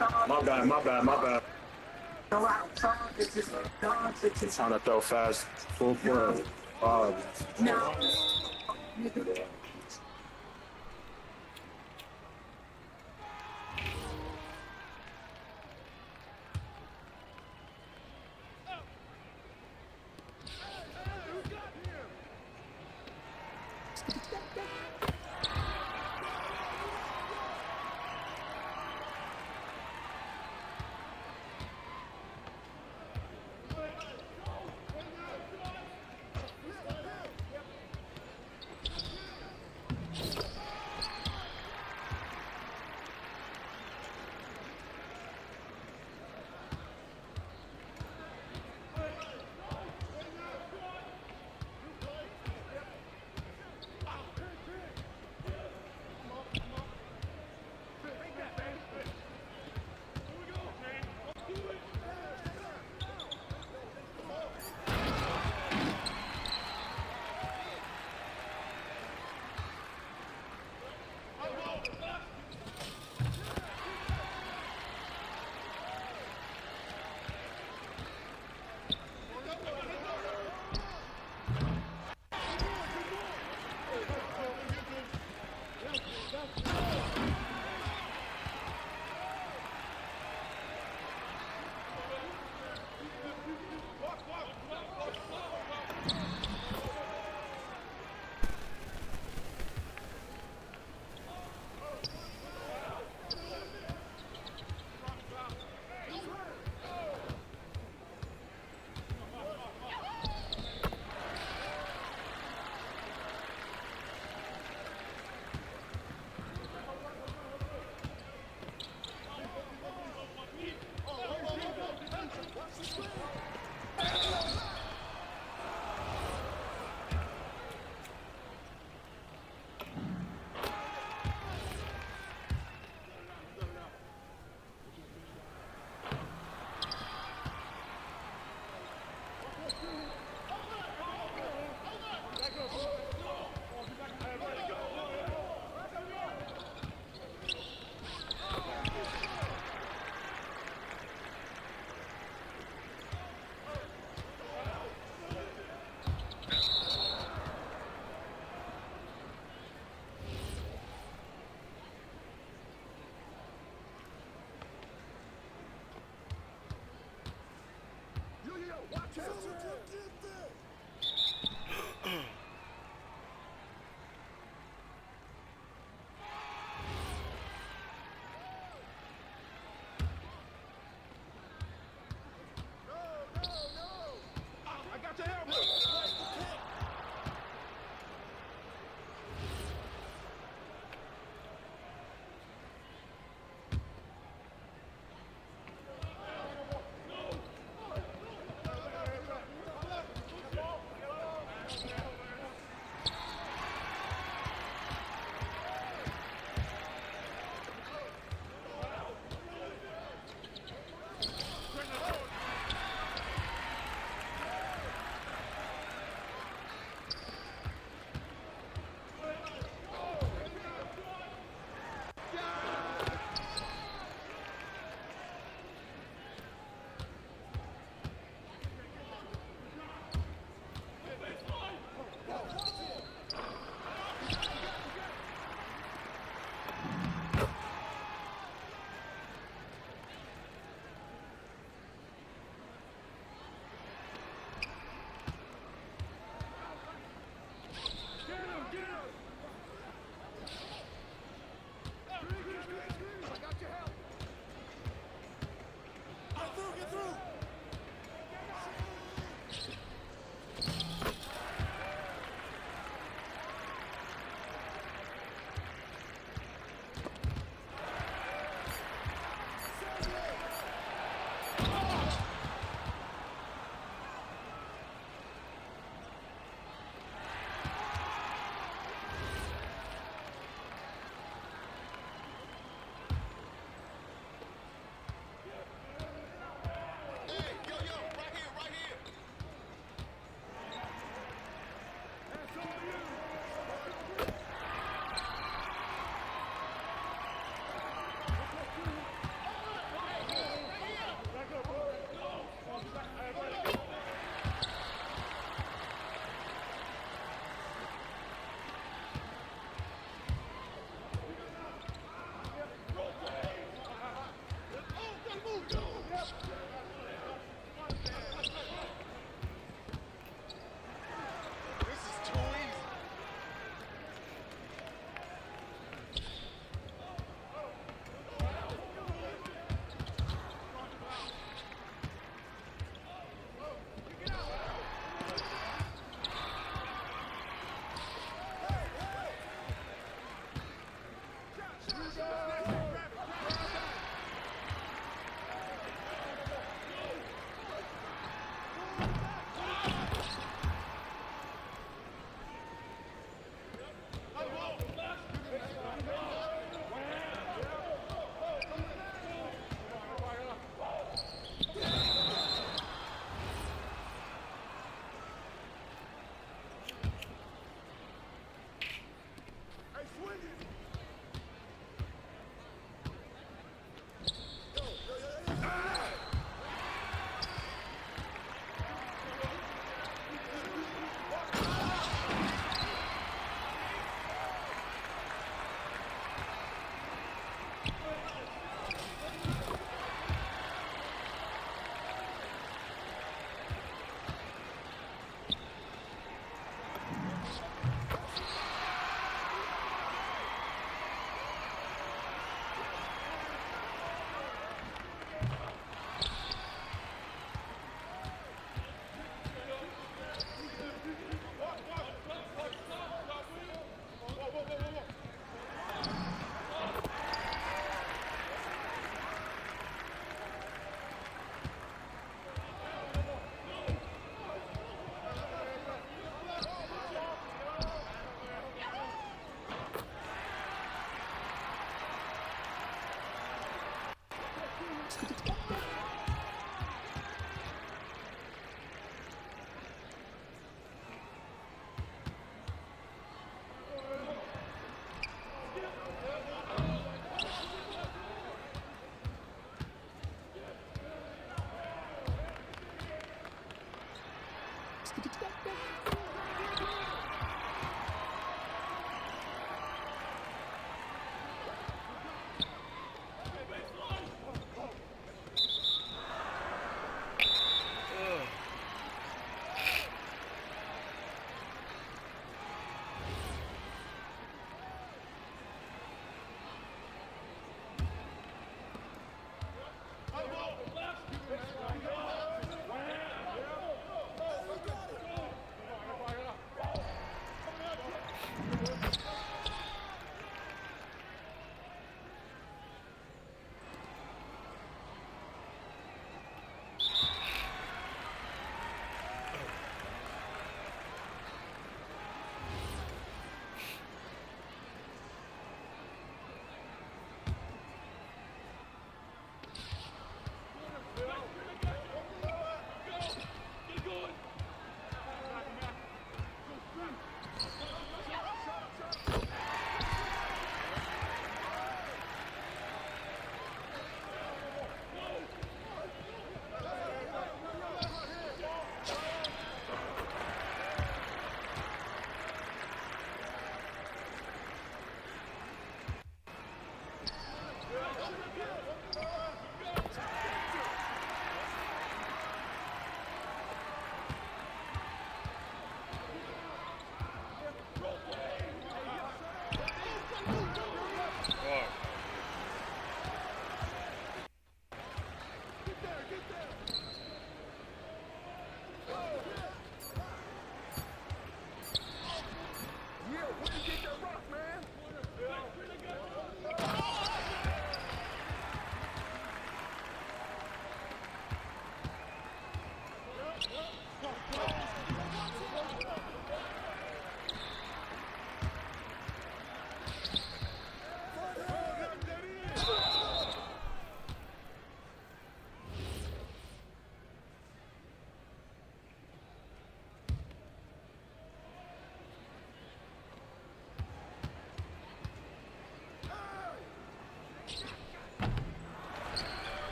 My bad, my bad, my bad. Trying to throw fast, full court.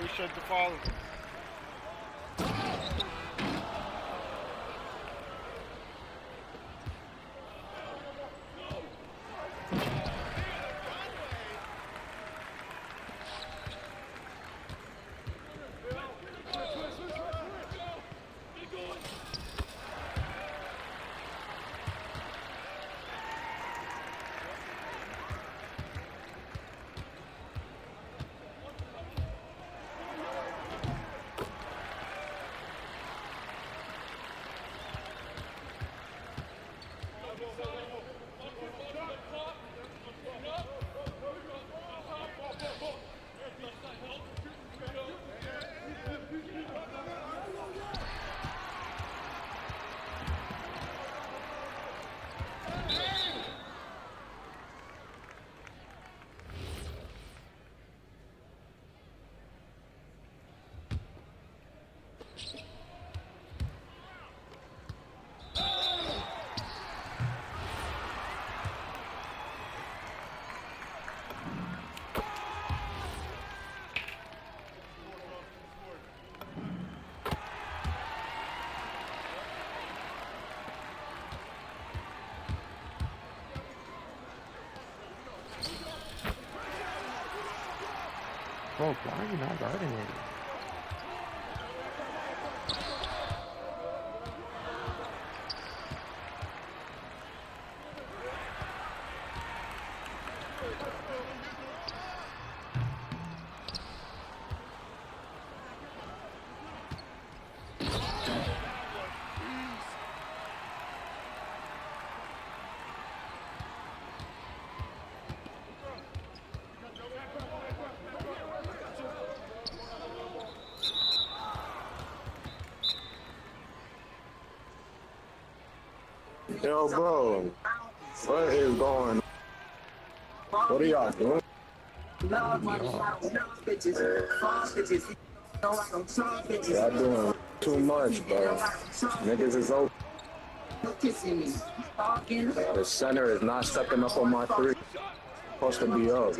Appreciate the follow. Bro, why are you not guarding it? Yo, bro, what is going on? What are y'all doing? Y'all doing too much, bro. Niggas is open. The center is not stepping up on my three. Supposed to be up.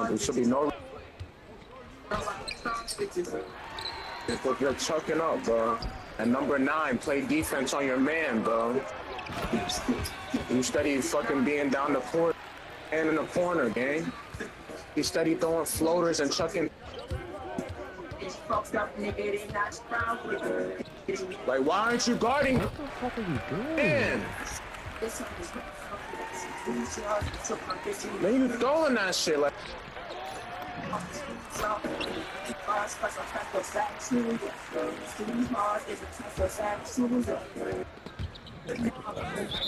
There should be no. Look, you're chucking up, bro. And number 9, play defense on your man, bro. You steady fucking being down the court and in the corner, gang. You steady throwing floaters and chucking. Like, why aren't you guarding? What the fuck are you doing? Man, you throwing that shit like.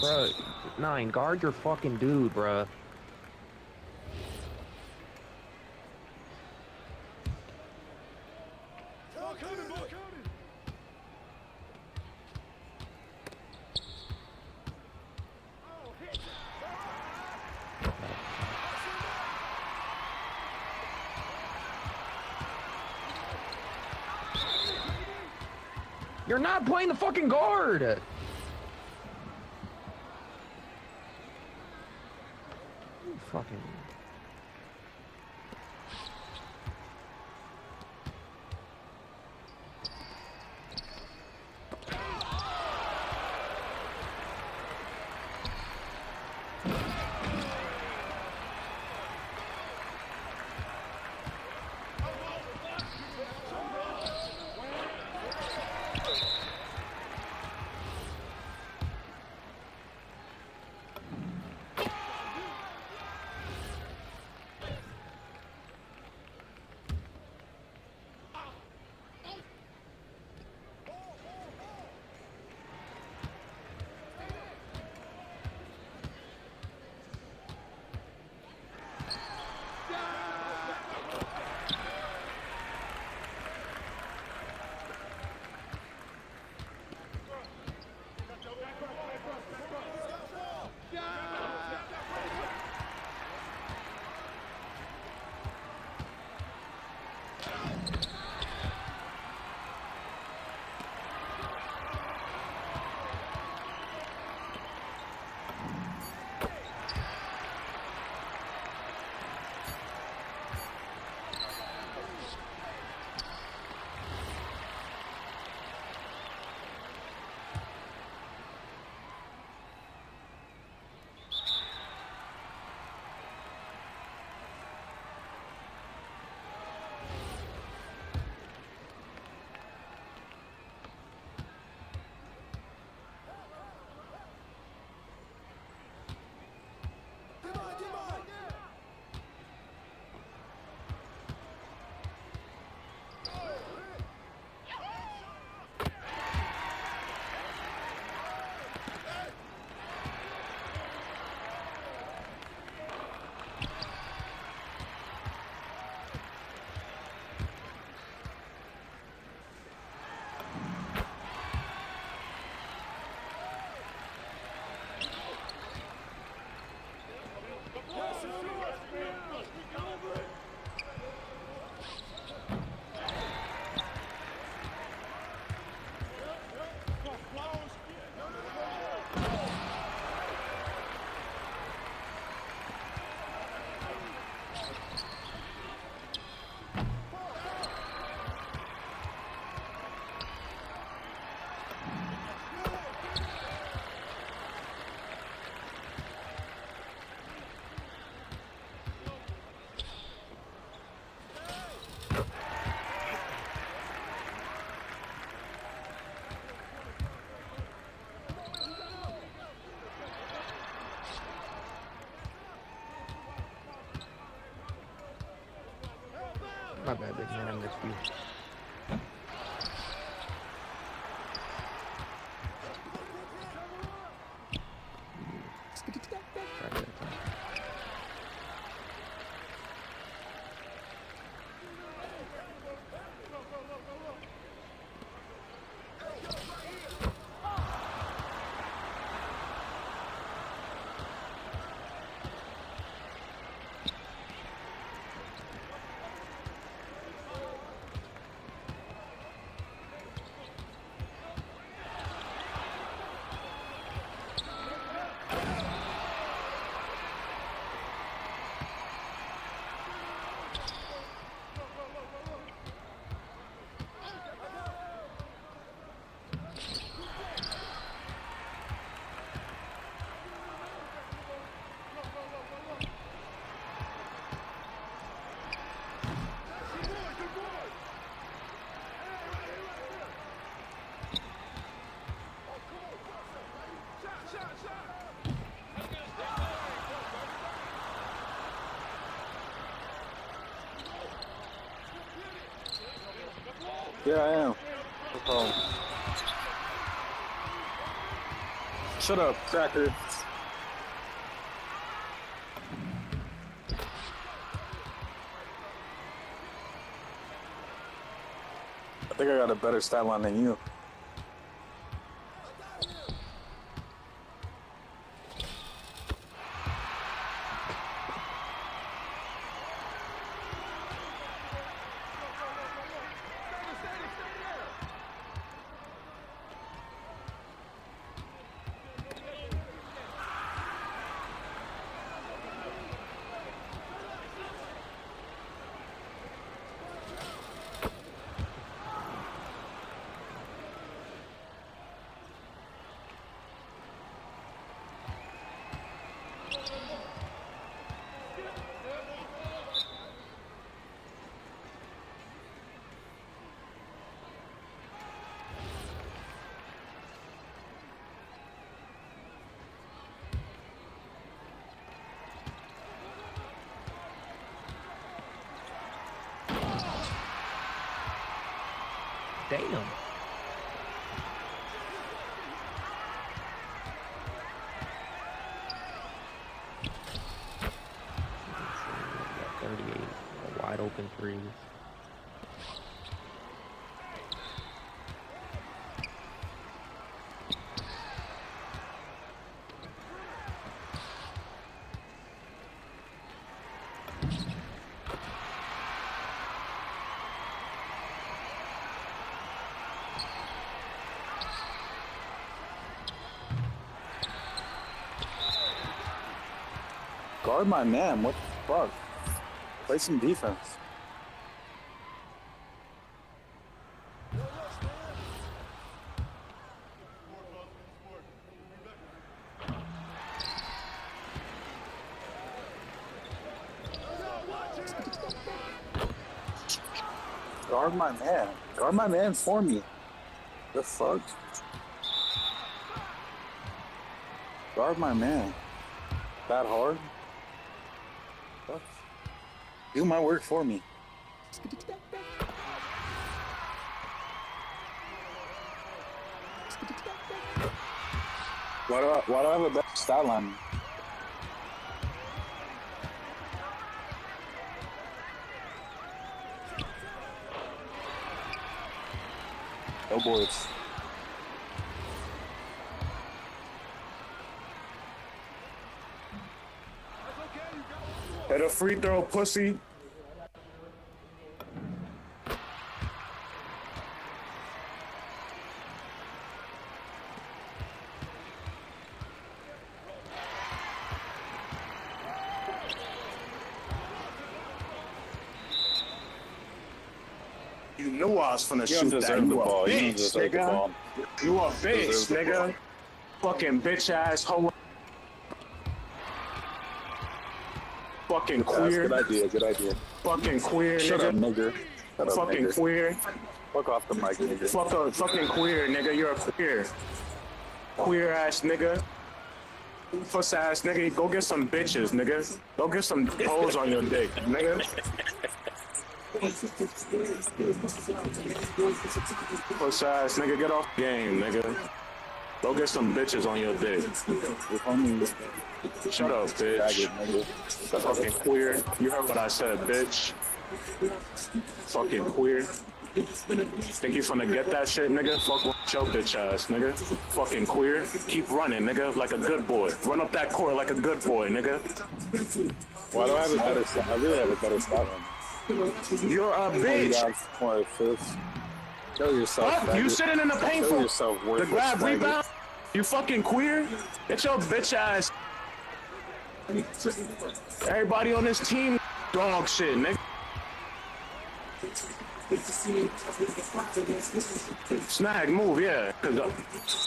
Bro, 9, guard your fucking dude, bro. You're not playing the fucking guard! You fucking... My bad, big man. I missed you. Yeah, I am. No problem. Shut up, cracker. I think I got a better stat line than you. Damn. Got 38. A wide open threes. Guard my man, what the fuck? Play some defense. Guard my man. Guard my man for me. The fuck? Guard my man. That hard? Fuck. Do my work for me. Why do I have a better stat line? No boards. Hit a free throw, pussy. You knew I was finna You shoot don't that. deserve the You a ball. You don't bitch, deserve the nigga. ball. You a bitch, deserve the nigga. Fucking bitch ass hoe. Fucking That's queer. good idea, good idea. Fucking queer, Shut up, nigga. nigger. Shut up, Fucking nigger. queer. Fuck off the mic, nigger. Fucking queer, nigga. You're a queer. Queer ass nigga. Fuss ass nigga. Go get some bitches, nigga. Go get some hoes on your dick, nigga. Puss ass nigga, get off the game, nigga. Go get some bitches on your dick. Shut up, bitch. Fucking queer. You heard what I said, bitch. Fucking queer. Think you finna get that shit, nigga? Fuck with your bitch ass, nigga. Fucking queer. Keep running, nigga, like a good boy. Run up that court like a good boy, nigga. Why do I have a better stop? I really have a better stop on. You're a bitch. More assists. Show yourself. Fuck, you sitting in the paint Show for yourself the worthless. grab faggot. rebound? You fucking queer? Get your bitch ass. Everybody on this team, dog shit, nigga. Snag, move, yeah. Cause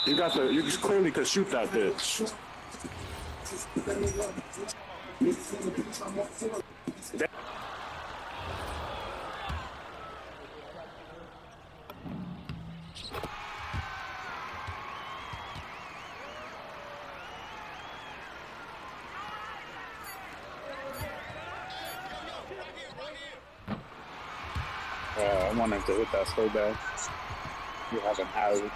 you clearly could shoot that bitch. I want him to hit that so bad. You haven't had it.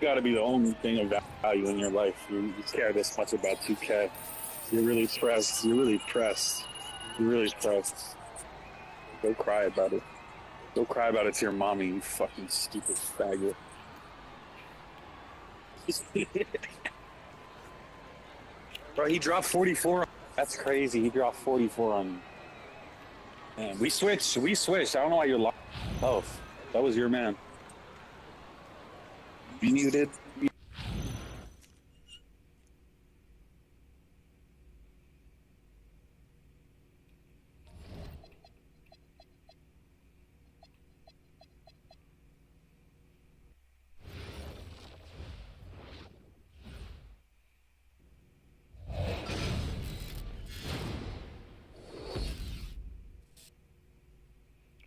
Gotta be the only thing of value in your life. You care this much about 2K. You're really pressed. You're really pressed. You're really pressed. Go cry about it. Go cry about it to your mommy, you fucking stupid faggot. Bro, he dropped 44. That's crazy. He dropped 44 on. Man, we switched. I don't know why you're locked. Oh, that was your man. You muted.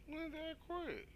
When did I quit?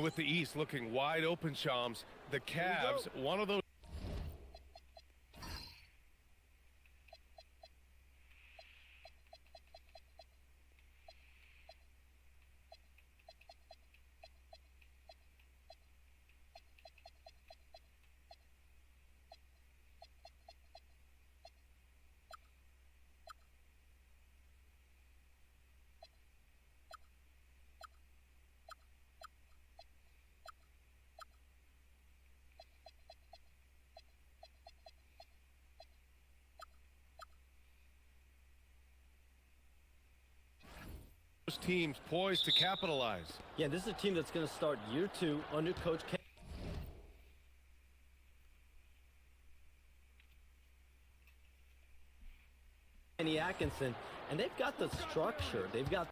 with the East looking wide open, Shams, the Cavs, one of those. Teams poised to capitalize. Yeah, this is a team that's going to start year 2 under Coach Kenny Atkinson, and they've got the structure. They've got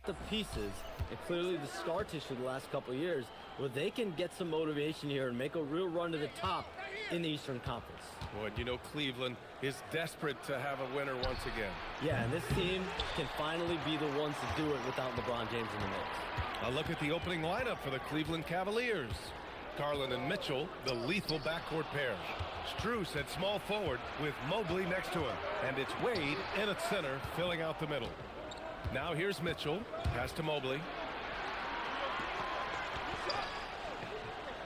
the pieces, and clearly the scar tissue the last couple of years, where they can get some motivation here and make a real run to the top in the Eastern Conference. Boy, you know Cleveland is desperate to have a winner once again. Yeah, and this team can finally be the ones to do it without LeBron James in the mix. A look at the opening lineup for the Cleveland Cavaliers. Garland and Mitchell, the lethal backcourt pair. Strus at small forward with Mobley next to him. And it's Wade in at center, filling out the middle. Now here's Mitchell, pass to Mobley.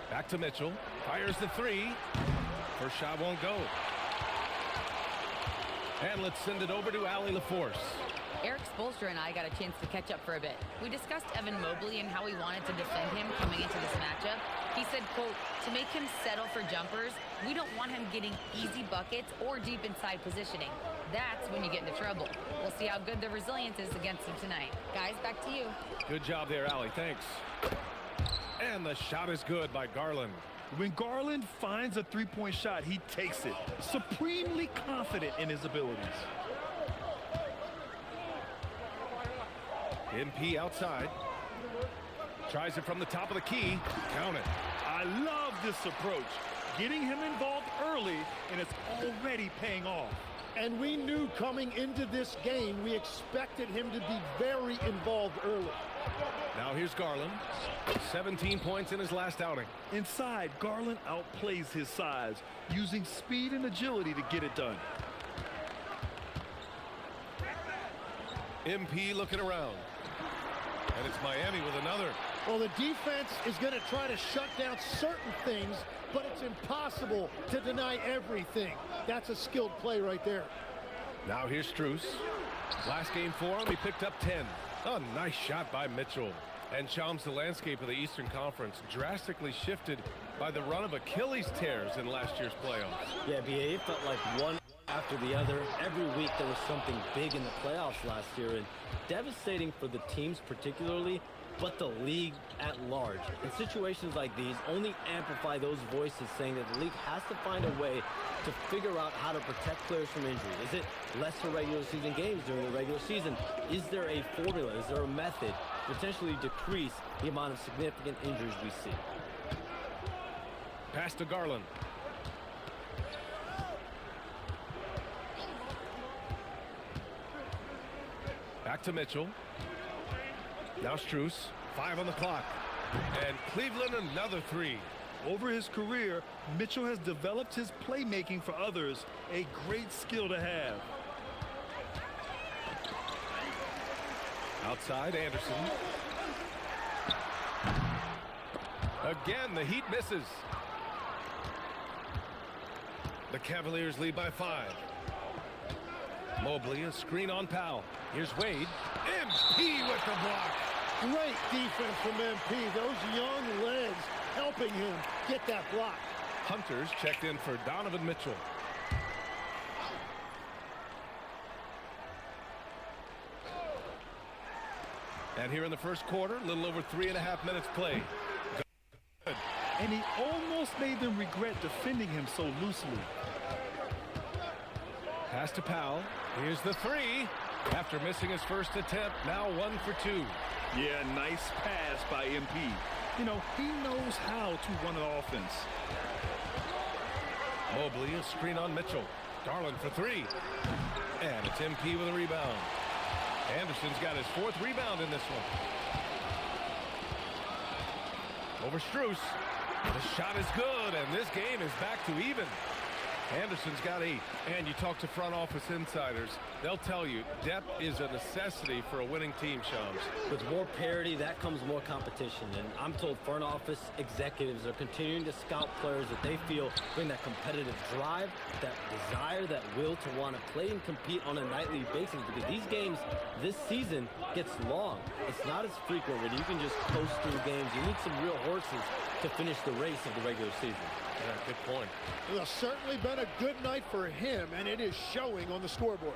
Back to Mitchell, fires the three. First shot won't go. And let's send it over to Allie LaForce. Eric Spoelstra and I got a chance to catch up for a bit. We discussed Evan Mobley and how we wanted to defend him coming into this matchup. He said, quote, to make him settle for jumpers, we don't want him getting easy buckets or deep inside positioning. That's when you get into trouble. We'll see how good the resilience is against him tonight. Guys, back to you. Good job there, Allie. Thanks. And the shot is good by Garland. When Garland finds a three-point shot, he takes it, supremely confident in his abilities. MP outside. Tries it from the top of the key. Count it. I love this approach. Getting him involved early, and it's already paying off. And we knew coming into this game, we expected him to be very involved early. Now here's Garland. 17 points in his last outing. Inside, Garland outplays his size, using speed and agility to get it done. MP looking around. And it's Miami with another. Well, the defense is going to try to shut down certain things, but it's impossible to deny everything. That's a skilled play right there. Now here's Strus. Last game for him, he picked up 10. A nice shot by Mitchell. And Shams, the landscape of the Eastern Conference drastically shifted by the run of Achilles tears in last year's playoffs. Yeah, BA, it felt like one after the other. Every week there was something big in the playoffs last year, and devastating for the teams particularly, but the league at large. And situations like these only amplify those voices saying that the league has to find a way to figure out how to protect players from injury. Is it lesser regular season games during the regular season? Is there a formula? Is there a method to potentially decrease the amount of significant injuries we see? Pass to Garland. Back to Mitchell. Now Strus, 5 on the clock. And Cleveland another three. Over his career, Mitchell has developed his playmaking for others, a great skill to have. Outside, Anderson. Again, the Heat misses. The Cavaliers lead by 5. Mobley, a screen on Powell. Here's Wade. MP with the block. Great defense from MP. Those young legs helping him get that block. Hunters checked in for Donovan Mitchell. And here in the first quarter, a little over 3.5 minutes played. Good. And he almost made them regret defending him so loosely. Pass to Powell. Here's the three. After missing his first attempt, now 1 for 2. Yeah, nice pass by MP. You know, he knows how to run an offense. Mobley, a screen on Mitchell. Garland for three. And it's MP with a rebound. Anderson's got his 4th rebound in this one. Over Strus. The shot is good, and this game is back to even. Anderson's got 8. And you talk to front office insiders, they'll tell you depth is a necessity for a winning team, Shams. With more parity, that comes more competition. And I'm told front office executives are continuing to scout players that they feel bring that competitive drive, that desire, that will to want to play and compete on a nightly basis. Because these games this season gets long. It's not as frequent where you can just coast through games. You need some real horses to finish the race of the regular season. Yeah, good point. It has certainly been a good night for him, and it is showing on the scoreboard.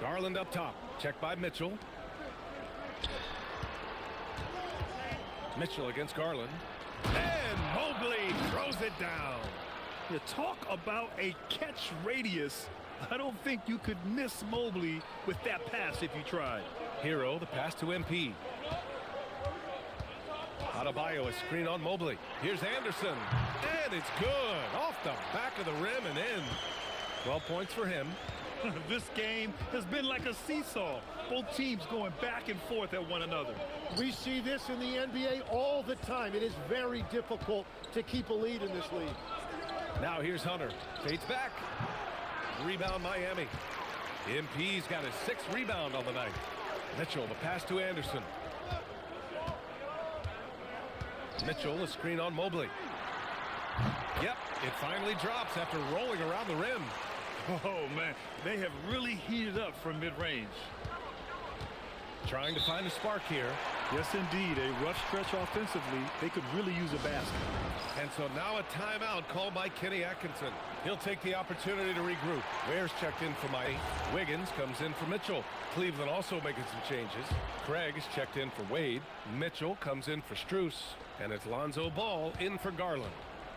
Garland up top. Checked by Mitchell. Mitchell against Garland. And Mobley throws it down. You talk about a catch radius. I don't think you could miss Mobley with that pass if you tried. Hero, the pass to MP. Adebayo, a screen on Mobley. Here's Anderson. And it's good. Off the back of the rim and in. 12 points for him. This game has been like a seesaw. Both teams going back and forth at one another. We see this in the NBA all the time. It is very difficult to keep a lead in this league. Now here's Hunter. Fades back. Rebound Miami. MP's got his 6th rebound on the night. Mitchell, the pass to Anderson. Mitchell, a screen on Mobley. Yep, it finally drops after rolling around the rim. Oh, man, they have really heated up from mid-range. Trying to find a spark here. Yes, indeed, a rough stretch offensively. They could really use a basket. And so now a timeout called by Kenny Atkinson. He'll take the opportunity to regroup. Ware's checked in for Mike. Wiggins comes in for Mitchell. Cleveland also making some changes. Craig is checked in for Wade. Mitchell comes in for Strus. And it's Lonzo Ball in for Garland.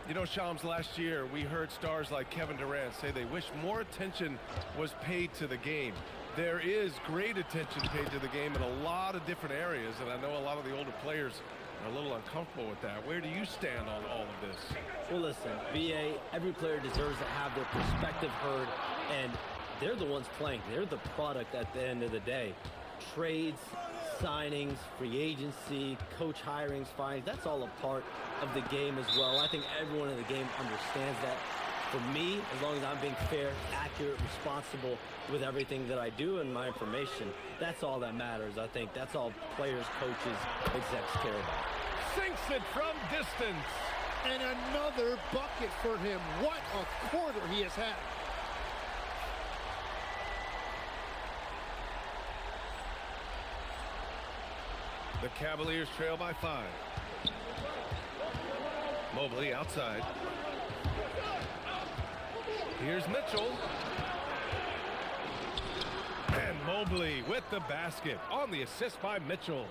You know, Shams, last year we heard stars like Kevin Durant say they wish more attention was paid to the game. There is great attention paid to the game in a lot of different areas, and I know a lot of the older players are a little uncomfortable with that. Where do you stand on all of this? Well, listen, BA, every player deserves to have their perspective heard, and they're the ones playing. They're the product at the end of the day. Trades, signings, free agency, coach hirings, fines, that's all a part of the game as well. I think everyone in the game understands that. For me, as long as I'm being fair, accurate, responsible with everything that I do and my information, that's all that matters. I think that's all players, coaches, execs care about. Sinks it from distance. And another bucket for him. What a quarter he has had. The Cavaliers trail by 5. Mobley outside. Here's Mitchell. And Mobley with the basket on the assist by Mitchell.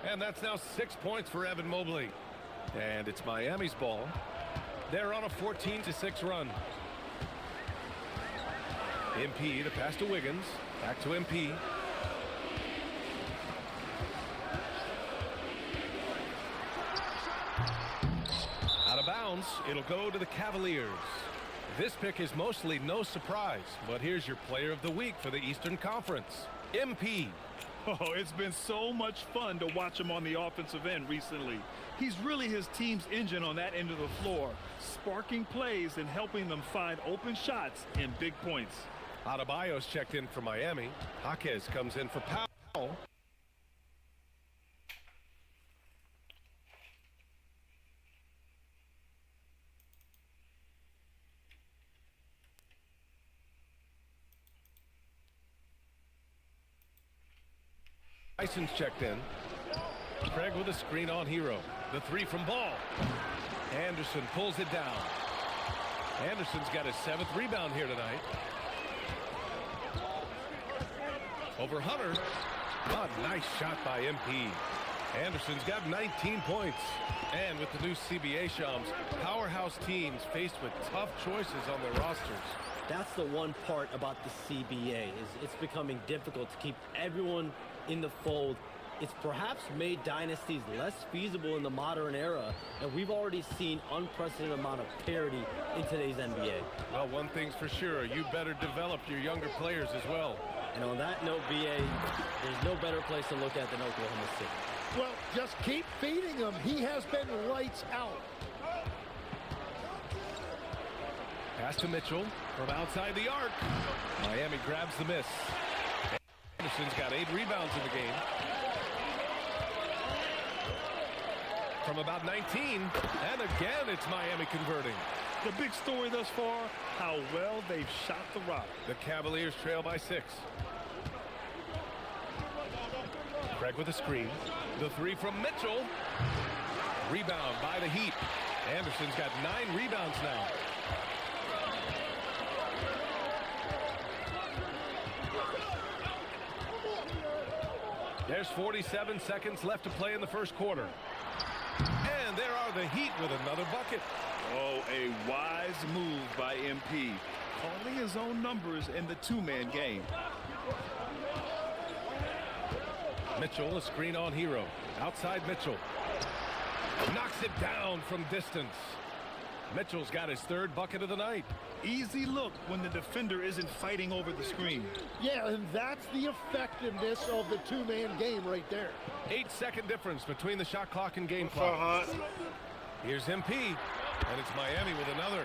And that's now 6 points for Evan Mobley. And it's Miami's ball. They're on a 14-6 run. MP, the pass to Wiggins. Back to MP. Out of bounds. It'll go to the Cavaliers. This pick is mostly no surprise, but here's your player of the week for the Eastern Conference, MP. Oh, it's been so much fun to watch him on the offensive end recently. He's really his team's engine on that end of the floor, sparking plays and helping them find open shots and big points. Adebayo's checked in for Miami. Jaquez comes in for Powell. Tyson's checked in. Craig with a screen on Hero. The 3 from Ball. Anderson pulls it down. Anderson's got his 7th rebound here tonight. Over Hunter. Oh, nice shot by MP. Anderson's got 19 points. And with the new CBA, Shams, powerhouse teams faced with tough choices on their rosters. That's the one part about the CBA is it's becoming difficult to keep everyone in the fold it's perhaps made dynasties less feasible in the modern era, and we've already seen unprecedented amount of parity in today's NBA. Well, one thing's for sure, you better develop your younger players as well. And on that note, BA, there's no better place to look at than Oklahoma City. Well, just keep feeding him. He has been lights out. Pass to Mitchell from outside the arc. Miami grabs the miss. Anderson's got 8 rebounds in the game. From about 19, and again it's Miami converting. The big story thus far, how well they've shot the rock. The Cavaliers trail by 6. Craig with a screen. The 3 from Mitchell. Rebound by the Heat. Anderson's got 9 rebounds now. There's 47 seconds left to play in the first quarter. And there are the Heat with another bucket. Oh, a wise move by MP, calling his own numbers in the two-man game. Mitchell, a screen on Hero. Outside Mitchell. Knocks it down from distance. Mitchell's got his 3rd bucket of the night. Easy look when the defender isn't fighting over the screen. Yeah, and that's the effectiveness of the two-man game right there. 8-second difference between the shot clock and game clock. Here's MP, and it's Miami with another.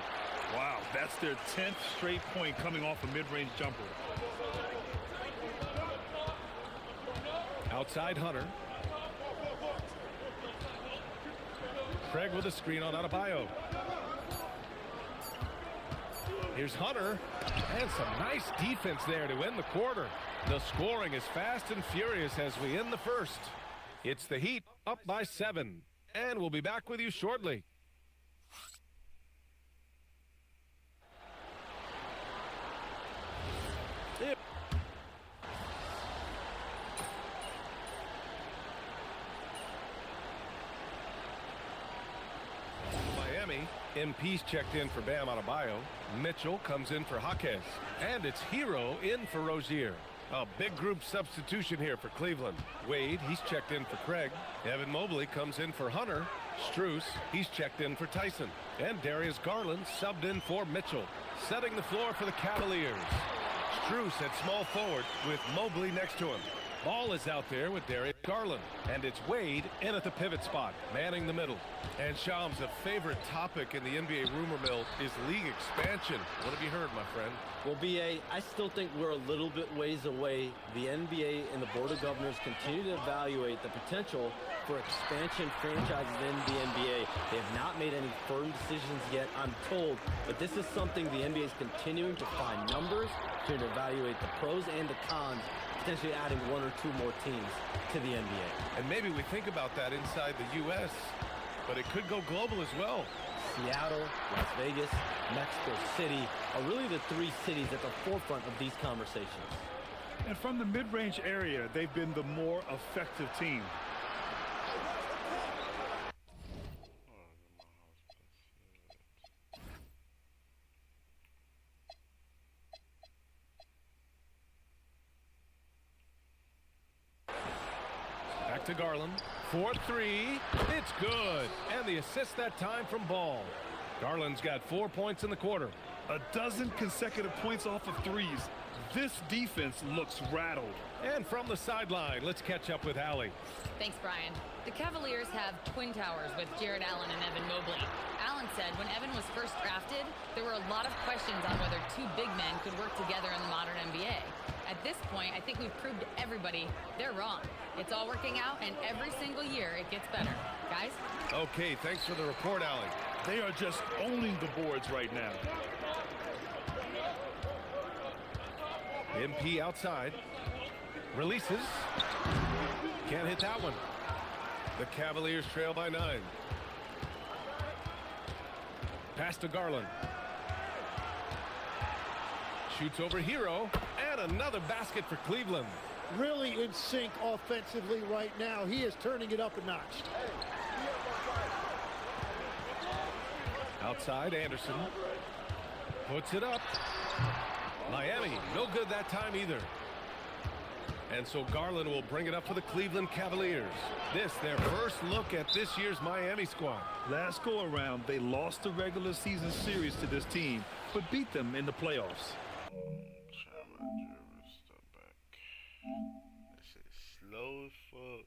Wow, that's their 10th straight point coming off a mid-range jumper. Outside Hunter. Craig with a screen on Adebayo. Here's Hunter, and some nice defense there to end the quarter. The scoring is fast and furious as we end the first. It's the Heat up by 7, and we'll be back with you shortly. Miami, MP's checked in for Bam Adebayo. Mitchell comes in for Jaquez. And it's Hero in for Rozier. A big group substitution here for Cleveland. Wade, he's checked in for Craig. Evan Mobley comes in for Hunter. Strus, he's checked in for Tyson. And Darius Garland subbed in for Mitchell. Setting the floor for the Cavaliers. Strus at small forward with Mobley next to him. Ball is out there with Darius Garland. And it's Wade in at the pivot spot, manning the middle. And Shams, a favorite topic in the NBA rumor mill is league expansion. What have you heard, my friend? Well, BA, I still think we're a little bit ways away. The NBA and the Board of Governors continue to evaluate the potential for expansion franchises in the NBA. They have not made any firm decisions yet, I'm told, but this is something the NBA is continuing to find numbers, to evaluate the pros and the cons, potentially adding 1 or 2 more teams to the NBA. And maybe we think about that inside the U.S., but it could go global as well. Seattle, Las Vegas, Mexico City are really the 3 cities at the forefront of these conversations. And from the mid-range area, they've been the more effective team. Back to Garland. 4-3. It's good. And the assist that time from Ball. Garland's got 4 points in the quarter. A dozen consecutive points off of threes. This defense looks rattled. And from the sideline, let's catch up with Allie. Thanks, Brian. The Cavaliers have twin towers with Jared Allen and Evan Mobley. Allen said when Evan was first drafted, there were a lot of questions on whether 2 big men could work together in the modern NBA. At this point, I think we've proved to everybody they're wrong. It's all working out, and every single year it gets better. Guys? Okay, thanks for the report, Allie. They are just owning the boards right now. MP outside. Releases. Can't hit that one. The Cavaliers trail by 9. Pass to Garland. Shoots over Hero. And another basket for Cleveland. Really in sync offensively right now. He is turning it up a notch. Outside, Anderson. Puts it up. Miami, no good that time either. And so Garland will bring it up for the Cleveland Cavaliers. This, their first look at this year's Miami squad. Last go-around, they lost the regular season series to this team, but beat them in the playoffs. Step back. That shit slow as fuck.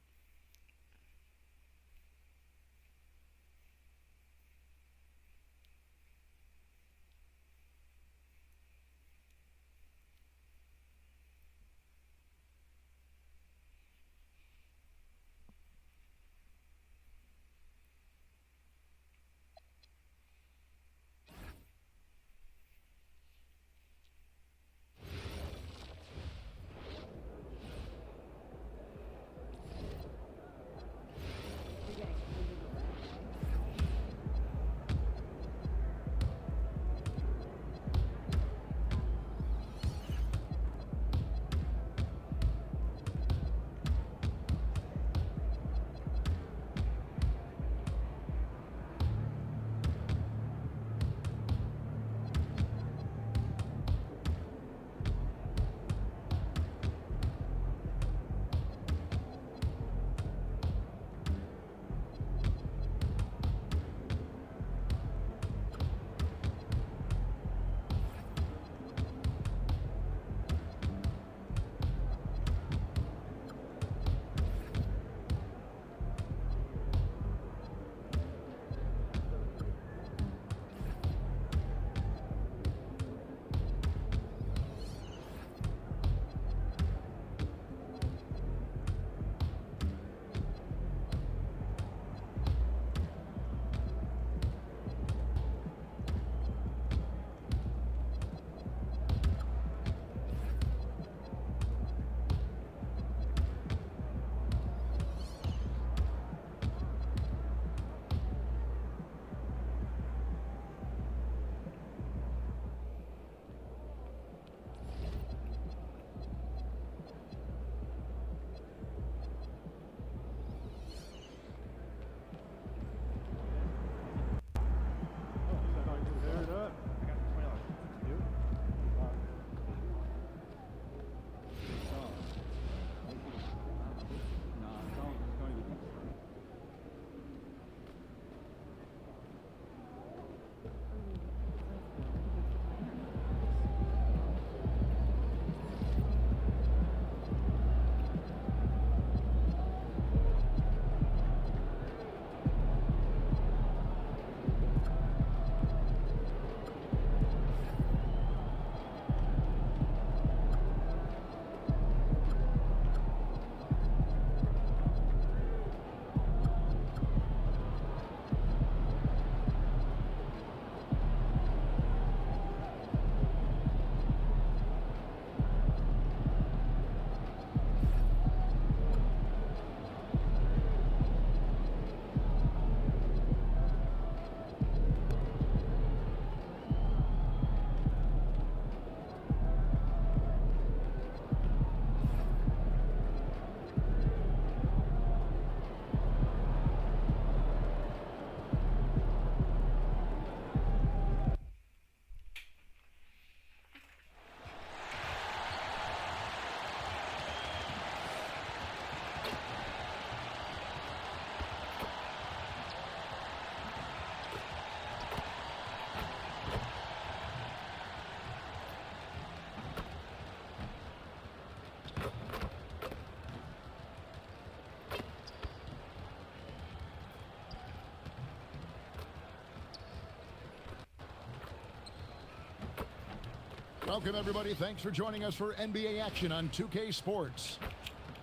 Welcome, everybody. Thanks for joining us for NBA action on 2K Sports.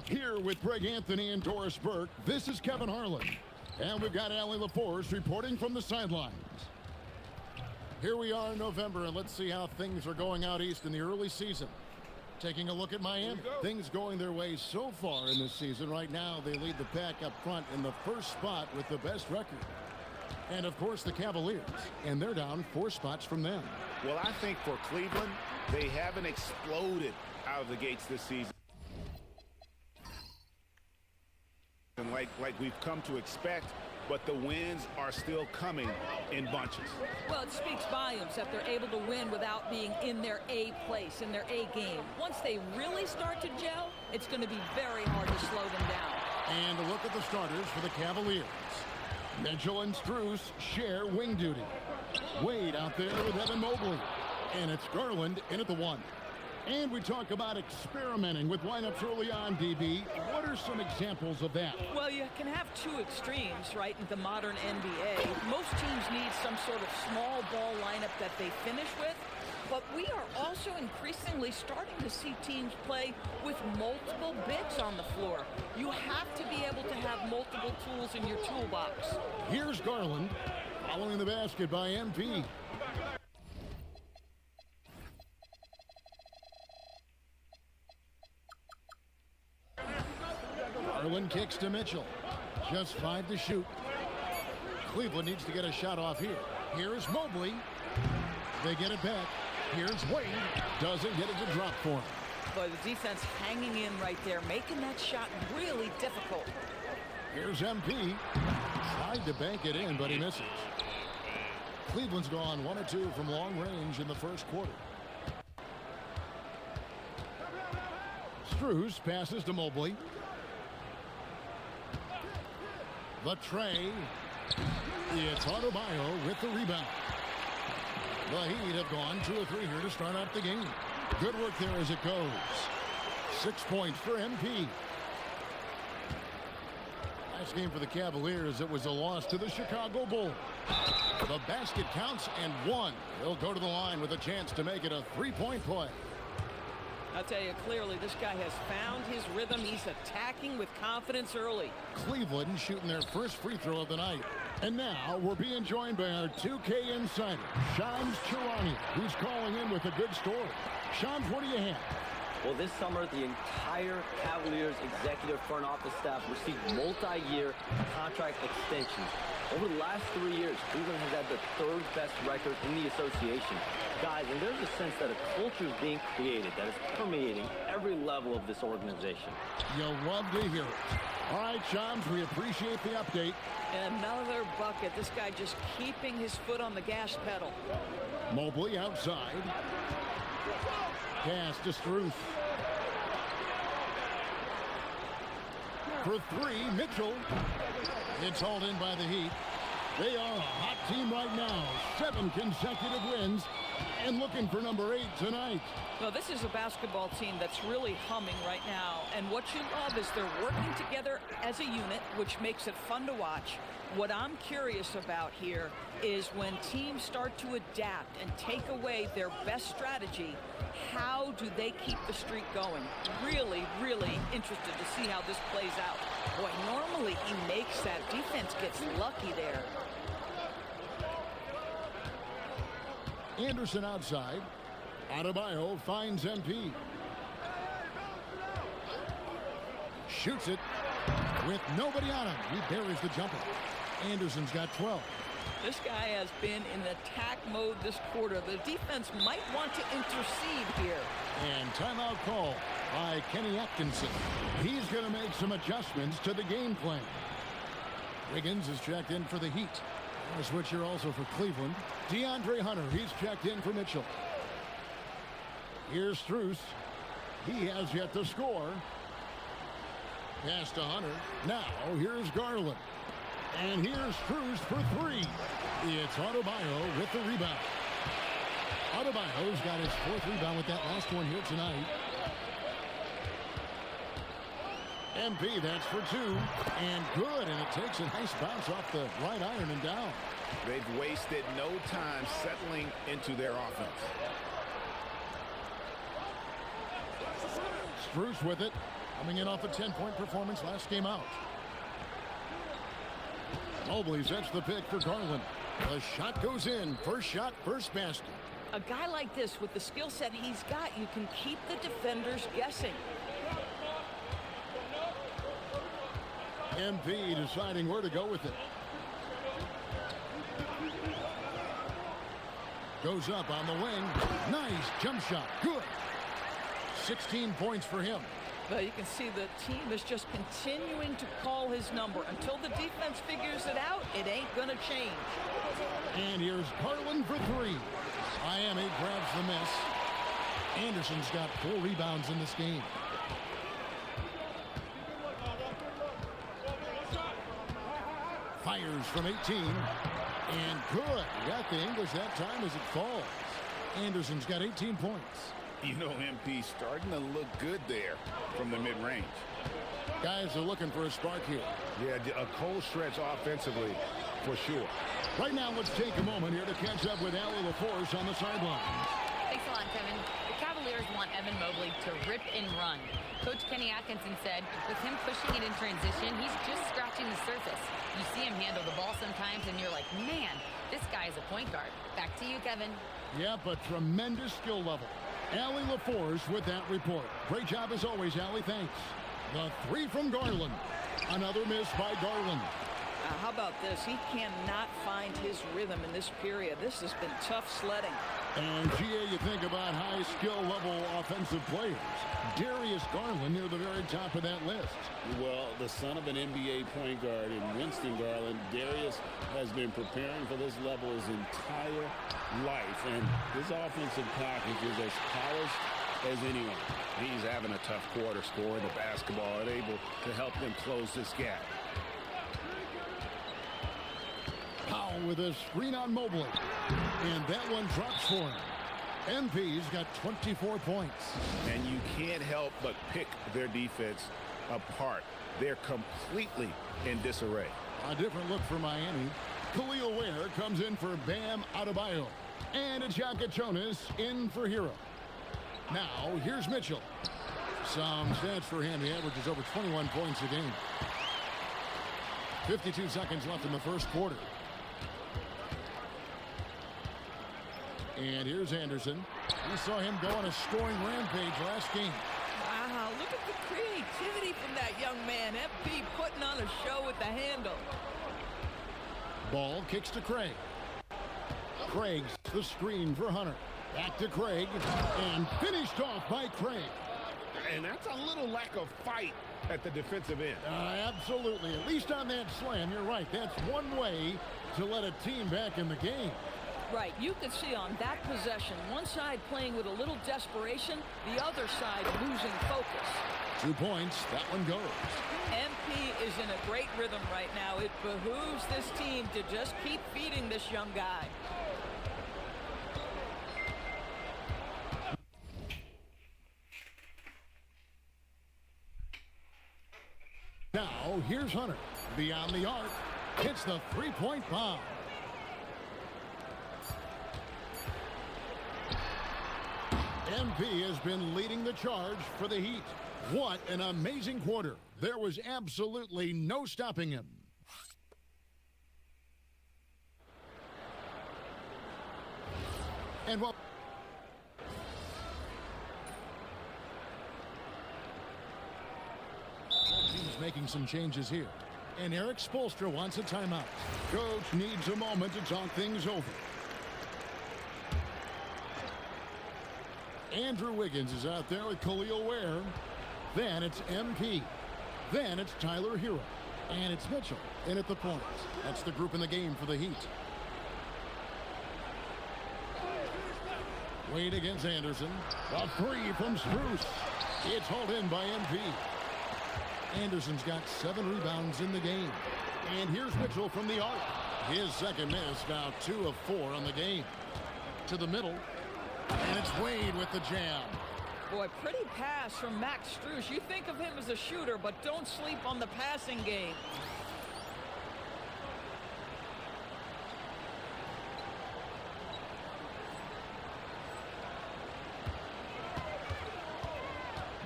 Here with Greg Anthony and Doris Burke, this is Kevin Harlan. And we've got Allie LaForce reporting from the sidelines. Here we are in November, and let's see how things are going out east in the early season. Taking a look at Miami. Things going their way so far in this season. Right now, they lead the pack up front in the first spot with the best record. And, of course, the Cavaliers. And they're down 4 spots from them. Well, I think for Cleveland, they haven't exploded out of the gates this season. And like we've come to expect, but the wins are still coming in bunches. Well, it speaks volumes that they're able to win without being in their A place, in their A game. Once they really start to gel, it's going to be very hard to slow them down. And a look at the starters for the Cavaliers. Mitchell and Strus share wing duty. Wade out there with Evan Mobley. And it's Garland in at the 1. And we talk about experimenting with lineups early on, DB. What are some examples of that? Well, you can have two extremes, right, in the modern NBA. Most teams need some sort of small ball lineup that they finish with. But we are also increasingly starting to see teams play with multiple bigs on the floor. You have to be able to have multiple tools in your toolbox. Here's Garland, following the basket by MP. Garland kicks to Mitchell. Just 5 to shoot. Cleveland needs to get a shot off here. Here's Mobley. They get it back. Here's Wade. Doesn't get it to drop for him. Boy, the defense hanging in right there, making that shot really difficult. Here's MP. Tried to bank it in, but he misses. Cleveland's gone 1 or 2 from long range in the first quarter. Strus passes to Mobley. The tray. It's Adebayo with the rebound. The Heat have gone 2 or 3 here to start out the game. Good work there as it goes. 6 points for MP. Last game for the Cavaliers, it was a loss to the Chicago Bulls. The basket counts and 1. He'll go to the line with a chance to make it a 3-point play. I'll tell you clearly, this guy has found his rhythm. He's attacking with confidence early. Cleveland shooting their first free throw of the night. And now we're being joined by our 2K insider, Shams Charania, who's calling in with a good story. Shams, what do you have? Well, this summer, the entire Cavaliers executive front office staff received multi-year contract extensions. Over the last 3 years, Cleveland has had the 3rd best record in the association. Guys, and there's a sense that a culture is being created that is permeating every level of this organization. You'll love to hear it. All right, Shams, we appreciate the update. Another bucket. This guy just keeping his foot on the gas pedal. Mobley outside. Pass to Strus. For 3, Mitchell. It's hauled in by the Heat. They are a hot team right now. 7 consecutive wins and looking for number 8 tonight. Well, this is a basketball team that's really humming right now. And what you love is they're working together as a unit, which makes it fun to watch. What I'm curious about here is when teams start to adapt and take away their best strategy, how do they keep the streak going? Really, really interested to see how this plays out. Boy, normally he makes that. Defense gets lucky there. Anderson outside. Adebayo finds MP. Shoots it with nobody on him. He buries the jumper. Anderson's got 12. This guy has been in attack mode this quarter. The defense might want to intercede here. And timeout call by Kenny Atkinson. He's going to make some adjustments to the game plan. Wiggins is checked in for the Heat. A switch here also for Cleveland. DeAndre Hunter, he's checked in for Mitchell. Here's Strus. He has yet to score. Pass to Hunter. Now here's Garland. And here's Strus for 3. It's Adebayo with the rebound. Adebayo's got his 4th rebound with that last one here tonight. MP, that's for 2. And good, and it takes a nice bounce off the right iron and down. They've wasted no time settling into their offense. Strus with it, coming in off a 10-point performance last game out. Mobley sets the pick for Garland. The shot goes in. First shot, first basket. A guy like this, with the skill set he's got, you can keep the defenders guessing. MP deciding where to go with it. Goes up on the wing. Nice jump shot. Good. 16 points for him. Well, you can see the team is just continuing to call his number. Until the defense figures it out, it ain't going to change. And here's Garland for three. Miami grabs the miss. Anderson's got 4 rebounds in this game. Fires from 18. And good. Got the English that time as it falls. Anderson's got 18 points. You know, MP starting to look good there from the mid-range. Guys are looking for a spark here. Yeah, a cold stretch offensively for sure. Right now, let's take a moment here to catch up with Allie LaForce on the sideline. Thanks a lot, Kevin. The Cavaliers want Evan Mobley to rip and run. Coach Kenny Atkinson said with him pushing it in transition, he's just scratching the surface. You see him handle the ball sometimes, and you're like, man, this guy is a point guard. Back to you, Kevin. Yeah, but tremendous skill level. Allie LaForce with that report. Great job as always, Allie. Thanks. The three from Garland. Another miss by Garland. How about this? He cannot find his rhythm in this period. This has been tough sledding. And, GA, you think about high skill level offensive players. Darius Garland near the very top of that list. Well, the son of an NBA point guard in Winston Garland, Darius has been preparing for this level his entire life. And his offensive package is as polished as anyone. He's having a tough quarter scoring the basketball and able to help them close this gap. Powell with a screen on Mobley. And that one drops for him. MP's got 24 points. And you can't help but pick their defense apart. They're completely in disarray. A different look for Miami. Khalil Ware comes in for Bam Adebayo. And it's Jonas in for Hero. Now, here's Mitchell. Some stats for him. He averages over 21 points a game. 52 seconds left in the first quarter. And here's Anderson. We saw him go on a scoring rampage last game. Wow, look at the creativity from that young man. FP putting on a show with the handle. Ball kicks to Craig. Craig's the screen for Hunter. Back to Craig. And finished off by Craig. And that's a little lack of fight at the defensive end. Absolutely. At least on that slam, you're right. That's one way to let a team back in the game. Right, you could see on that possession, one side playing with a little desperation, the other side losing focus. 2 points, that one goes. MP is in a great rhythm right now. It behooves this team to just keep feeding this young guy. Now, here's Hunter. Beyond the arc, hits the three-point bomb. MP has been leading the charge for the Heat. What an amazing quarter. There was absolutely no stopping him. And well, team's making some changes here. And Eric Spoelstra wants a timeout. Coach needs a moment to talk things over. Andrew Wiggins is out there with Khalil Ware. Then it's MP. Then it's Tyler Hero. And it's Mitchell in at the point. That's the group in the game for the Heat. Wade against Anderson. A three from Strus. It's hauled in by MP. Anderson's got 7 rebounds in the game. And here's Mitchell from the arc. His second miss, now 2 of 4 on the game. To the middle. And it's Wade with the jam. Boy, pretty pass from Max Strus. You think of him as a shooter, but don't sleep on the passing game.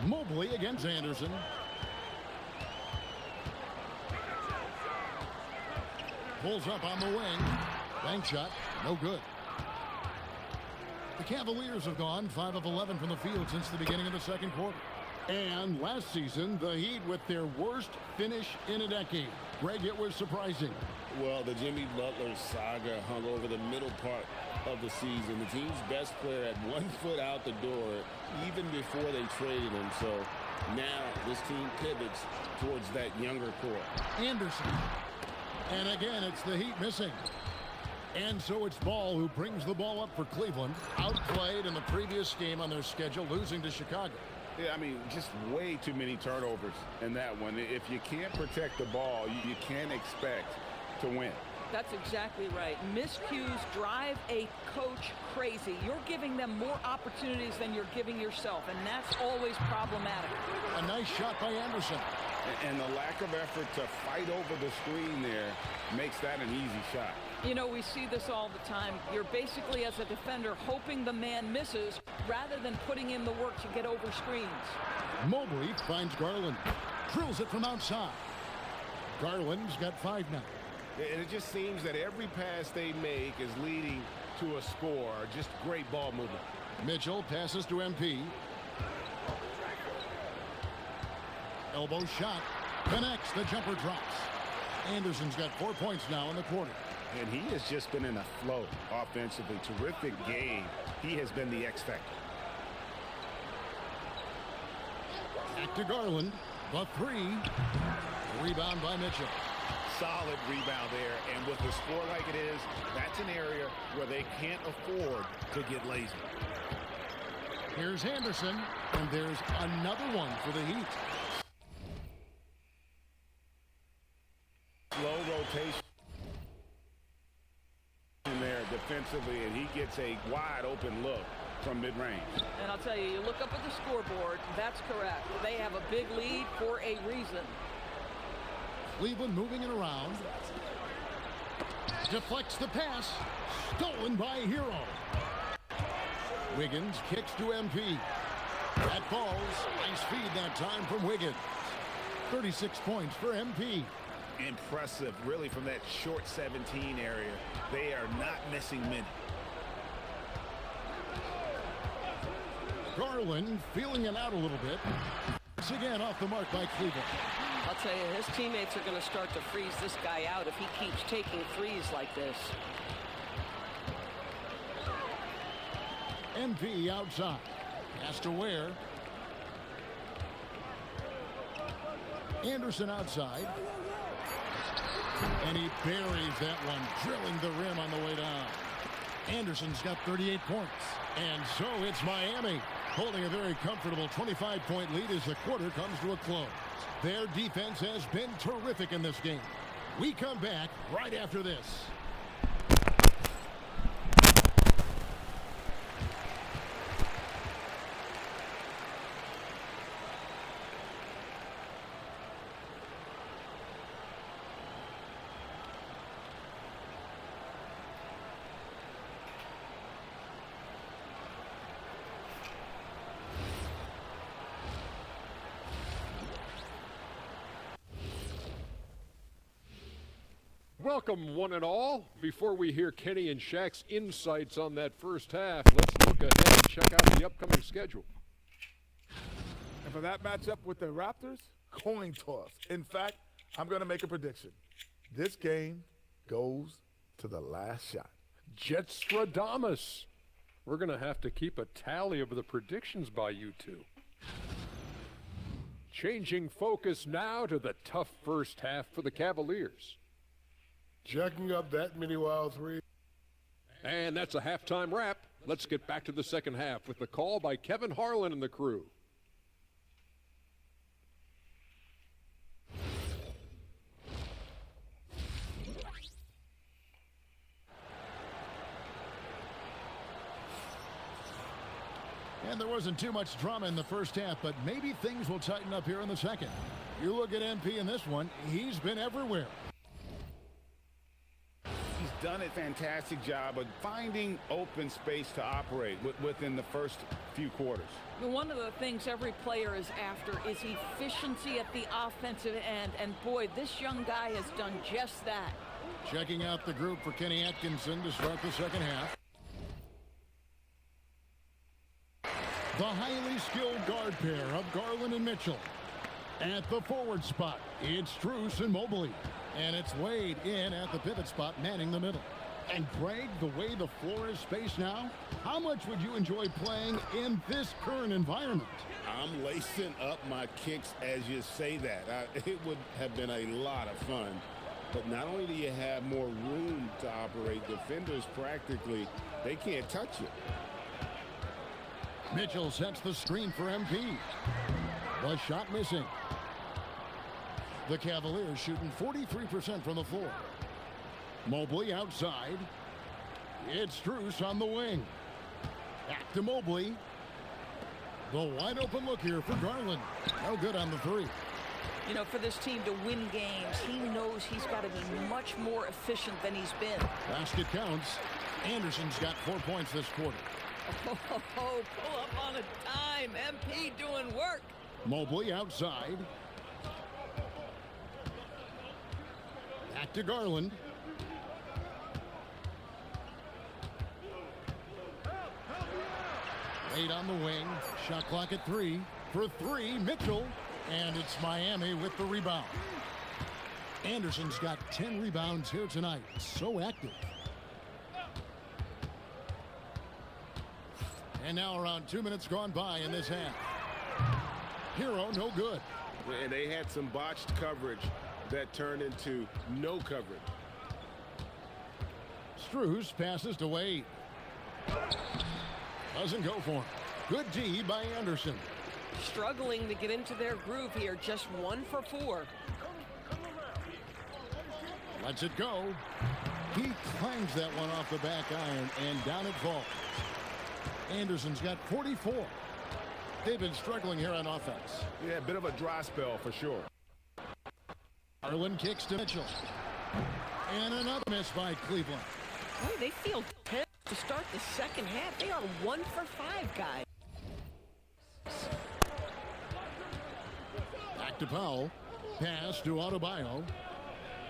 Mobley against Anderson. Pulls up on the wing. Bank shot, no good. The Cavaliers have gone 5 of 11 from the field since the beginning of the second quarter. And last season, the Heat with their worst finish in a decade. Greg, it was surprising. Well, the Jimmy Butler saga hung over the middle part of the season. The team's best player had 1 foot out the door even before they traded him. So Now this team pivots towards that younger core. Anderson. And again, it's the Heat missing. And so it's Ball who brings the ball up for Cleveland. Outplayed in the previous game on their schedule, losing to Chicago. Yeah, I mean, just way too many turnovers in that one. If you can't protect the ball, you can't expect to win. That's exactly right. Miscues drive a coach crazy. You're giving them more opportunities than you're giving yourself, and that's always problematic. A nice shot by Anderson. And the lack of effort to fight over the screen there makes that an easy shot. You know, we see this all the time. You're basically, as a defender, hoping the man misses rather than putting in the work to get over screens. Mobley finds Garland. Drills it from outside. Garland's got 5 now. And it just seems that every pass they make is leading to a score. Just great ball movement. Mitchell passes to MP. Elbow shot. Connects. The jumper drops. Anderson's got 4 points now in the quarter. And he has just been in a flow offensively. Terrific game. He has been the X factor. Back to Garland. The 3. Rebound by Mitchell. Solid rebound there. And with a score like it is, that's an area where they can't afford to get lazy. Here's Anderson. And there's another one for the Heat. Slow rotation there defensively, and he gets a wide open look from mid-range. And I'll tell you, you look up at the scoreboard, that's correct. They have a big lead for a reason. Cleveland moving it around. Deflects the pass. Stolen by Hero. Wiggins kicks to MP. That falls. Nice feed that time from Wiggins. 36 points for MP. Impressive, really, from that short 17 area. They are not missing many. Garland feeling it out a little bit. It's again off the mark by Cleveland. I'll tell you, his teammates are going to start to freeze this guy out if he keeps taking threes like this. MP outside. Pass to Ware. Anderson outside. And he buries that one, drilling the rim on the way down. Anderson's got 38 points. And so it's Miami, holding a very comfortable 25-point lead as the quarter comes to a close. Their defense has been terrific in this game. We come back right after this. Welcome, one and all. Before we hear Kenny and Shaq's insights on that first half, let's look ahead and check out the upcoming schedule. And for that matchup with the Raptors, coin toss. In fact, I'm going to make a prediction. This game goes to the last shot. Jetstradamus. We're going to have to keep a tally of the predictions by you two. Changing focus now to the tough first half for the Cavaliers. Jacking up that many wild threes. And that's a halftime wrap. Let's get back to the second half with the call by Kevin Harlan and the crew. And there wasn't too much drama in the first half, but maybe things will tighten up here in the second. You look at MP in this one, he's been everywhere. He's done a fantastic job of finding open space to operate within the first few quarters. One of the things every player is after is efficiency at the offensive end, and boy, this young guy has done just that. Checking out the group for Kenny Atkinson to start the second half. The highly skilled guard pair of Garland and Mitchell. At the forward spot, it's Strus and Mobley. And it's Wade in at the pivot spot, manning the middle. And Greg, the way the floor is spaced now, how much would you enjoy playing in this current environment? I'm lacing up my kicks as you say that. It would have been a lot of fun. But not only do you have more room to operate, defenders practically, they can't touch you. Mitchell sets the screen for MP. The shot missing. The Cavaliers shooting 43% from the floor. Mobley outside. It's Strus on the wing. Back to Mobley. The wide open look here for Garland. No good on the three. You know, for this team to win games, he knows he's got to be much more efficient than he's been. Basket counts. Anderson's got 4 points this quarter. Oh, pull up on a dime. MP doing work. Mobley outside. Back to Garland. Late on the wing. Shot clock at 3. For 3, Mitchell. And it's Miami with the rebound. Anderson's got 10 rebounds here tonight. So active. And now around 2 minutes gone by in this half. Hero, no good. And they had some botched coverage that turned into no coverage. Strus passes to Wade. Doesn't go for him. Good D by Anderson. Struggling to get into their groove here. Just 1 for 4. Lets it go. He clangs that one off the back iron, and down it falls. Anderson's got 44. They've been struggling here on offense. Yeah, a bit of a dry spell for sure. Garland kicks to Mitchell. And another miss by Cleveland. Boy, they feel 10 to start the second half. They are 1 for 5, guys. Back to Powell. Pass to Adebayo.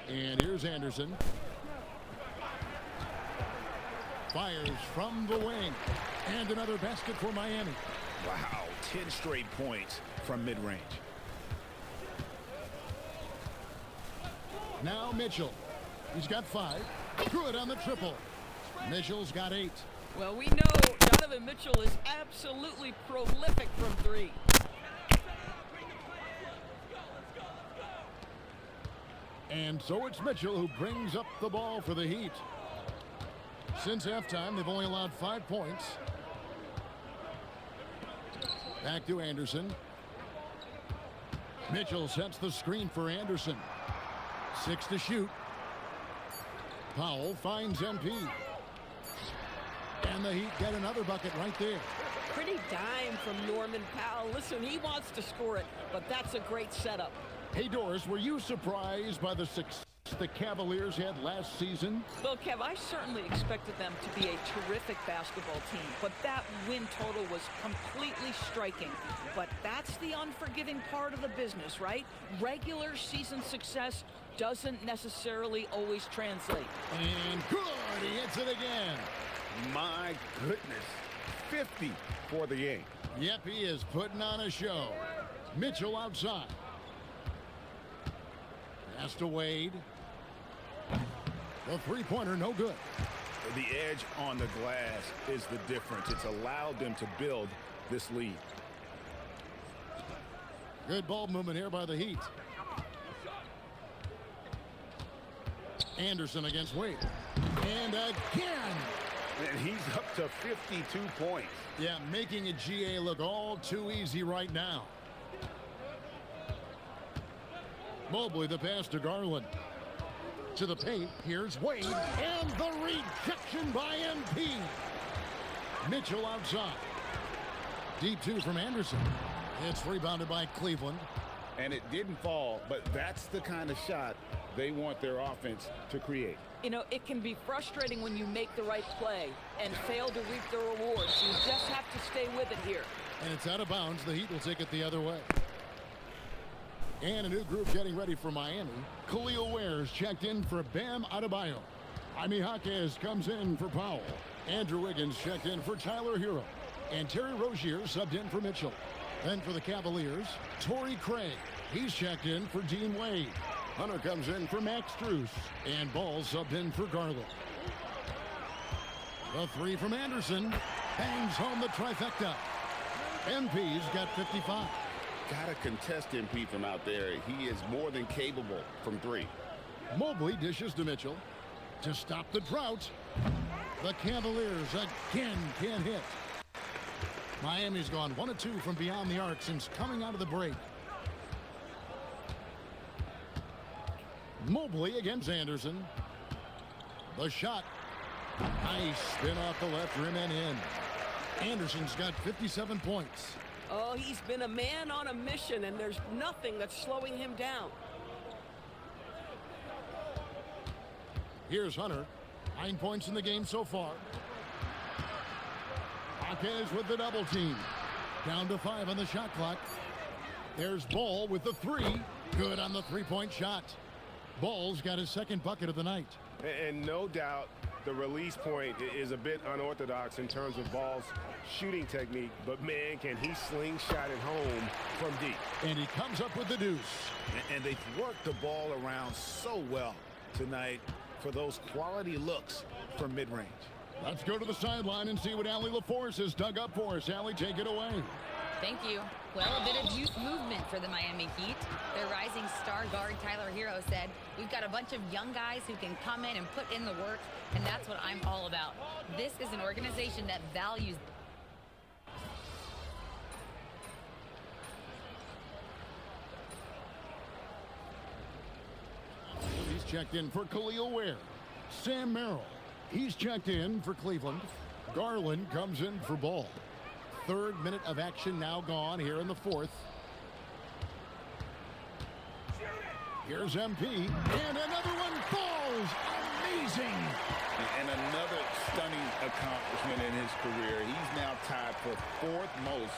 And here's Anderson. Fires from the wing. And another basket for Miami. Wow, 10 straight points from mid-range. Now Mitchell. He's got 5. Good on the triple. Mitchell's got 8. Well, we know Donovan Mitchell is absolutely prolific from 3. And so it's Mitchell who brings up the ball for the Heat. Since halftime, they've only allowed 5 points. Back to Anderson. Mitchell sets the screen for Anderson. 6 to shoot. Powell finds MP. And the Heat get another bucket right there. Pretty dime from Norman Powell. Listen, he wants to score it, but that's a great setup. Hey, Doris, were you surprised by the success the Cavaliers had last season? Well, Kev, I certainly expected them to be a terrific basketball team, but that win total was completely striking. But that's the unforgiving part of the business, right? Regular season success doesn't necessarily always translate. And good, he hits it again. My goodness, 50 for the game. Yep, he is putting on a show. Mitchell outside. Pass to Wade. The three-pointer, no good. The edge on the glass is the difference. It's allowed them to build this lead. Good ball movement here by the Heat. Anderson against Wade. And again. And he's up to 52 points. Yeah, making a GA look all too easy right now. Mobley, the pass to Garland. To the paint, here's Wade. And the rejection by MP. Mitchell outside. Deep 2 from Anderson. It's rebounded by Cleveland. And it didn't fall, but that's the kind of shot they want their offense to create. You know, it can be frustrating when you make the right play and fail to reap the rewards. You just have to stay with it here. And it's out of bounds. The Heat will take it the other way. And a new group getting ready for Miami. Khalil Ware's checked in for Bam Adebayo. Jaime Jaquez comes in for Powell. Andrew Wiggins checked in for Tyler Hero. And Terry Rozier subbed in for Mitchell. Then for the Cavaliers, Torrey Craig. He's checked in for Dean Wade. Hunter comes in for Max Strus. And Ball subbed in for Garland. The three from Anderson. Hangs home the trifecta. MP's got 55. Got to contest MP from out there. He is more than capable from three. Mobley dishes to Mitchell to stop the drought. The Cavaliers again can't hit. Miami's gone 1 of 2 from beyond the arc since coming out of the break. Mobley against Anderson. The shot. Nice spin off the left rim and in. Anderson's got 57 points. Oh, he's been a man on a mission, and there's nothing that's slowing him down. Here's Hunter. 9 points in the game so far. Jaquez with the double team. Down to 5 on the shot clock. There's Ball with the three. Good on the three-point shot. Ball's got his second bucket of the night. And no doubt the release point is a bit unorthodox in terms of Ball's shooting technique, but man, can he slingshot it home from deep. And he comes up with the deuce. And they've worked the ball around so well tonight for those quality looks from mid-range. Let's go to the sideline and see what Allie LaForce has dug up for us. Allie, take it away. Thank you. Well, a bit of youth movement for the Miami Heat. Their rising star guard, Tyler Hero, said, "We've got a bunch of young guys who can come in and put in the work, and that's what I'm all about. This is an organization that values." He's checked in for Khalil Ware. Sam Merrill. He's checked in for Cleveland. Garland comes in for Ball. 3rd minute of action now gone here in the 4th. Here's MP. And another one falls. Amazing. And another stunning accomplishment in his career. He's now tied for 4th most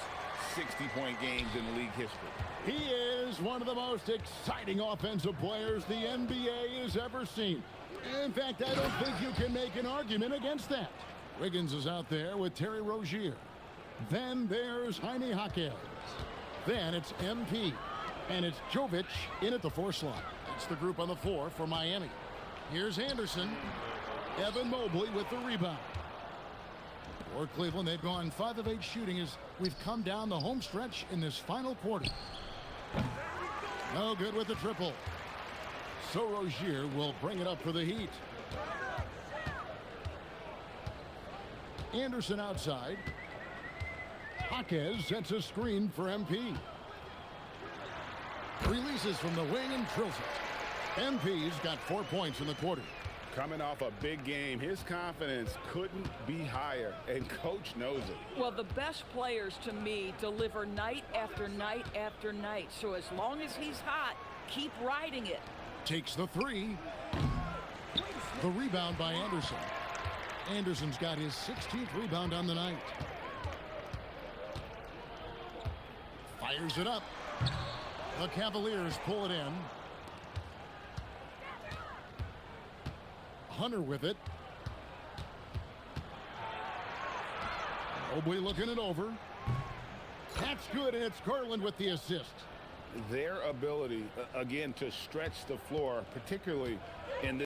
60-point games in league history. He is one of the most exciting offensive players the NBA has ever seen. In fact, I don't think you can make an argument against that. Wiggins is out there with Terry Rozier. Then there's Jaime Jaquez. Then it's MP. And it's Jovic in at the 4 slot. That's the group on the 4 for Miami. Here's Anderson. Evan Mobley with the rebound. For Cleveland, they've gone 5 of 8 shooting as we've come down the home stretch in this final quarter. No good with the triple. So Rozier will bring it up for the Heat. Anderson outside. Jaquez sets a screen for MP. Releases from the wing and drills it. MP's got 4 points in the quarter. Coming off a big game, his confidence couldn't be higher, and coach knows it. Well, the best players to me deliver night after night after night. So as long as he's hot, keep riding it. Takes the 3. The rebound by Anderson. Anderson's got his 16th rebound on the night. Fires it up. The Cavaliers pull it in. Hunter with it. Mobley looking it over. That's good, and it's Garland with the assist. Their ability, again, to stretch the floor, particularly in this